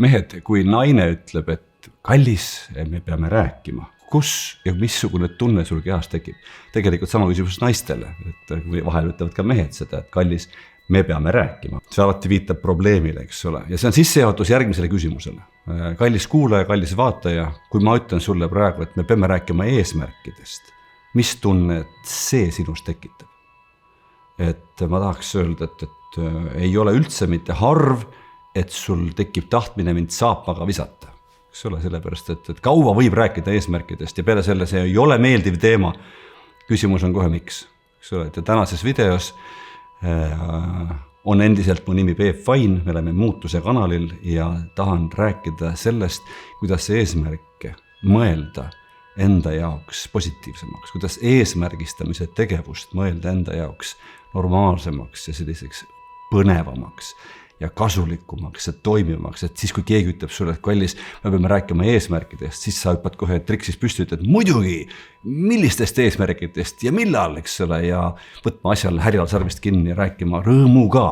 Mehed, kui naine ütleb, et kallis, me peame rääkima, kus ja missugune tunne sul kehas tekib. Tegelikult sama küsimus naistele, et vahel ütlevad ka mehed seda, et kallis, me peame rääkima. See alati viitab probleemile, eks ole. Ja see on sissejuhatus järgmisele küsimusele. Kallis kuulaja, kallis vaataja, kui ma ütlen sulle praegu, et me peame rääkima eesmärkidest, mis tunne see sinus tekitab? Et ma tahaks öelda, et ei ole üldse mitte harv, et sul tekib tahtmine mind saapaga visata. Eks ole, sellepärast, et kaua võib rääkida eesmärkidest ja peale selle see ei ole meeldiv teema. Küsimus on kohe miks. Eks ole, et tänases videos on endiselt mu nimi Peep Vain, me oleme Muutuse kanalil ja tahan rääkida sellest, kuidas eesmärke mõelda enda jaoks positiivsemaks, kuidas eesmärgistamise tegevust mõelda enda jaoks normaalsemaks ja selliseks põnevamaks ja kasulikumaks ja toimivamaks, et siis kui keegi ütleb sulle, et kallis, me peame rääkima eesmärkidest, siis sa hüppad kohe triksis püsti, ütled muidugi, millistest eesmärkidest ja millal, eks ole, ja võtma asjal härjal sarvist kinni ja rääkima rõõmuga.